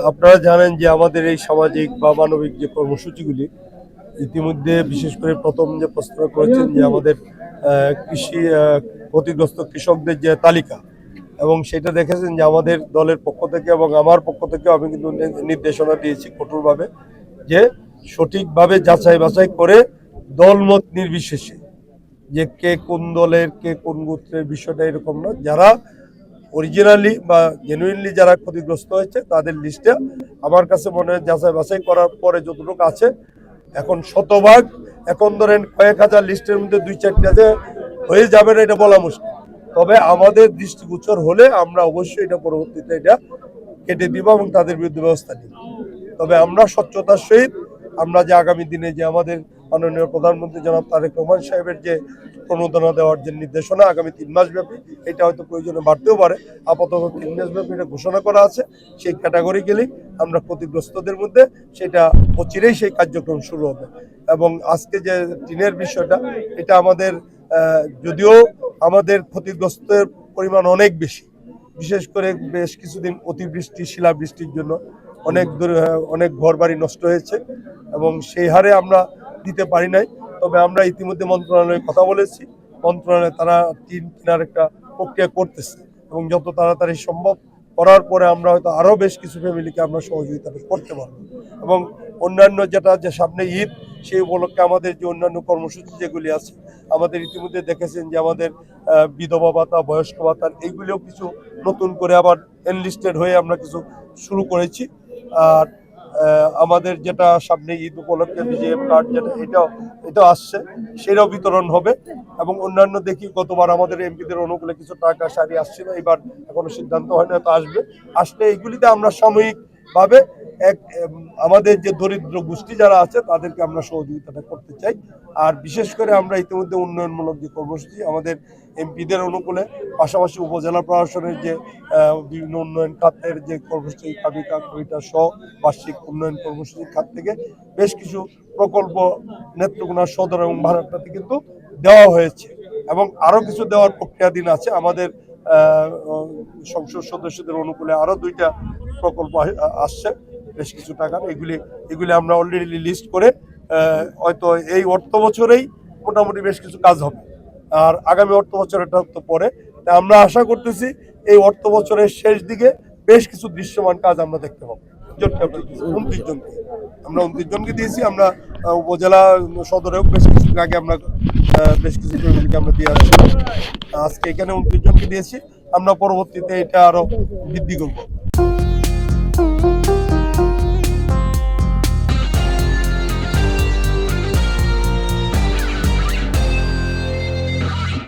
আপনারা জানেন যে আমাদের এই সামাজিক বা মানবিক যে কর্মসূচিগুলি ইতিমধ্যে বিশেষ করে প্রথম যে প্রস্তাব করেছেন যে আমাদের কৃষি ক্ষতিগ্রস্ত কৃষকদের যে তালিকা এবং সেটা দেখেছেন যে আমাদের দলের পক্ষ থেকে এবং আমার পক্ষ থেকে আমি কিন্তু নির্দেশনা দিয়েছি কঠোরভাবে যে সঠিকভাবে যাচাই বাছাই করে দলমত নির্বিশেষে যে কে কোন দলের কে কোন গোত্রের বিষয়টা এরকম না, যারা অরিজিনালি বা জেনুইনলি যারা ক্ষতিগ্রস্ত হয়েছে তাদের লিস্টে আমার কাছে মনে হয় যাচাই বাছাই করার পরে যতটুকু আছে এখন শতভাগ, এখন ধরেন কয়েক হাজার লিস্টের মধ্যে 2-4টা হয়ে যাবে না এটা বলা মুশকিল। তবে আমাদের দৃষ্টিগোচর হলে আমরা অবশ্যই এটা পরবর্তীতে এটা কেটে দিব এবং তাদের বিরুদ্ধে ব্যবস্থা নিব। তবে আমরা স্বচ্ছতার সহিত আমরা যে আগামী দিনে যে আমাদের মাননীয় প্রধানমন্ত্রী জনাব তারেক রহমান সাহেবের যে প্রণোদনা দেওয়ার যে নির্দেশনা আগামী 3 মাস ব্যাপী, এটা হয়তো প্রয়োজনে বাড়তেও পারে, আপাতত 3 মাস ব্যাপী এটা ঘোষণা করা আছে। সেই ক্যাটাগরিক্যালি আমরা ক্ষতিগ্রস্তদের মধ্যে সেটা অচিরেই সেই কার্যক্রম শুরু হবে। এবং আজকে যে টিনের বিষয়টা, এটা আমাদের যদিও আমাদের ক্ষতিগ্রস্তের পরিমাণ অনেক বেশি, বিশেষ করে বেশ কিছুদিন অতিবৃষ্টি শিলাবৃষ্টির জন্য অনেক ঘরবাড়ি নষ্ট হয়েছে এবং সেই হারে আমরা দিতে পারি নাই। তবে আমরা ইতিমধ্যে মন্ত্রণালয়ে কথা বলেছি, মন্ত্রণালয়ে তারা টিন কেনার একটা প্রক্রিয়া করতেছে এবং যত তাড়াতাড়ি সম্ভব করার পরে আমরা হয়তো আরও বেশ কিছু ফ্যামিলিকে আমরা সহযোগিতা করতে পারবো। এবং অন্যান্য যেটা যে সামনে ঈদ, সেই উপলক্ষে আমাদের যে অন্যান্য কর্মসূচি যেগুলি আছে, আমাদের ইতিমধ্যে দেখেছেন যে আমাদের বিধবা ভাতা, বয়স্ক ভাতা, এইগুলিও কিছু নতুন করে আবার এনলিস্টেড হয়ে আমরা কিছু শুরু করেছি। আর আমাদের যেটা সামনে ঈদ উপলক্ষে বিজেএফ কার্ড যেটা এটাও আসছে, সেটাও বিতরণ হবে। এবং অন্যান্য দেখি গতবার আমাদের এমপিদের অনুকূলে কিছু টাকা সারি আসছিল, এবার এখনো সিদ্ধান্ত হয় না, তো আসলে এইগুলিতে আমরা সাময়িকভাবে আমাদের যে দরিদ্র গোষ্ঠী যারা আছে তাদেরকে আমরা সহযোগিতাটা করতে চাই। আর বিশেষ করে আমরা ইতিমধ্যে উন্নয়নমূলক যে কর্মসূচি আমাদের এমপিদের অনুকূলে, পাশাপাশি উপজেলা প্রশাসনের যে বিভিন্ন উন্নয়ন খাতের যে কর্মসূচি কবিতা সহ বার্ষিক উন্নয়ন কর্মসূচির খাত থেকে বেশ কিছু প্রকল্প নেত্রকোনা সদর এবং ভাড়াটাতে কিন্তু দেওয়া হয়েছে এবং আরও কিছু দেওয়ার প্রক্রিয়াধীন আছে। আমাদের সংসদ সদস্যদের অনুকূলে আরও 2টা প্রকল্প আসছে বেশ কিছু টাকার, এগুলি আমরা অলরেডি লিস্ট করে হয়তো এই অর্থ বছরেই মোটামুটি বেশ কিছু কাজ হবে। আর আগামী অর্থ বছরটা তো পরে, আমরা আশা করতেছি এই অর্থ বছরের শেষ দিকে বেশ কিছু দৃশ্যমান কাজ আমরা দেখতে পাবো। 29 জনকে আমরা 29 জনকে দিয়েছি। আমরা উপজেলা সদরেও বেশ কিছু আগে আমরা বেশ কিছু ফ্যামিলিকে আমরা দিয়ে আসছি। আজকে এখানে 29 জনকে দিয়েছি, আমরা পরবর্তীতে এটা আরো বৃদ্ধি করবো।